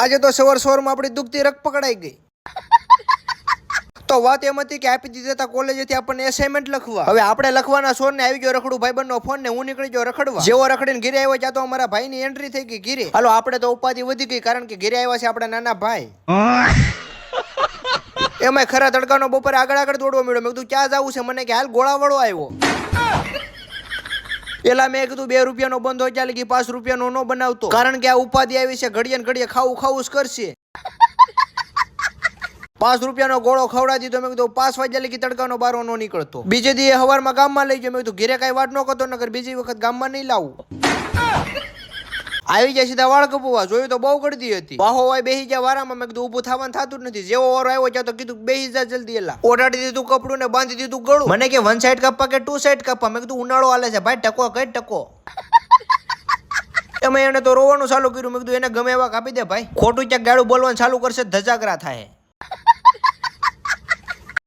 આજે તો સવારમાં આપણી દુખતી રગ પકડાઈ ગઈ. તો વાત એમ હતી કે આપી દીધી હતા કોલેજેથી આપણને એસાઇનમેન્ટ લખવા. હવે આપણે લખવાના સોર ને આવી ગયો રખડું ભાઈબંધનો ફોન ને હું નીકળી ગયો રખડવા. જેવો રખડીને ઘરે આવ્યો ત્યાં તો અમારા ભાઈની એન્ટ્રી થઈ ગઈ ઘરે. હાલો આપણે તો ઉપાધિ વધી ગઈ કારણ કે ઘરે આવ્યા છે આપણા નાના ભાઈ. એમાં ખરા તડકાનો બપોરે આગળ દોડવા મળ્યો. મેં કીધું ક્યાં જવું છે? મને કે હાલ ગોળાવાળો આવ્યો. પેલા મેં કીધું 2 રૂપિયાનો બંધ હોય ચાલે કે 5 રૂપિયાનો ન બનાવતો, કારણ કે આ ઉપાધિ આવી છે. ઘડીએ ને ઘડીએ ખાવું જ કરશે. 5 રૂપિયાનો ગોળો ખવડાવી દીધો. મેં કીધું 5 વાગ્યા લગી તડકાનો બારો નો નીકળતો. બીજે દી હવારમાં ગામમાં લઈ ગયો. મેં કીધું ઘરે કઈ વાત ન કરતો, નકર બીજી વખત ગામમાં નહીં લાવું. આવી જાય સીધા વાળ કપવા. જોયું તો બહુ ગળદી હતી. બાહો વાય બેહી ગયા વારામાં. મેં કીધું ઊભું થવાનું થતું જ નથી. જેવો વારો આવ્યો ત્યાં તો કીધું બેહી જા જલ્દી. એલા ઓઢાડી દીધું કપડું ને બાંધી દીધું ગળું. મને કે 1 સાઈડ કાપવા કે 2 સાઈડ કાપવા? મેં કીધું ઉનાળો હાલે છે ભાઈ, ટકો કઈ ટકો. એમાં એને તો રોવાનું ચાલુ કર્યું. મેં કીધું એને ગમે એવા કાપી દે ભાઈ, ખોટું ક્યાંક ગાડું બોલવાનું ચાલુ કરશે ધજાગરા થાય.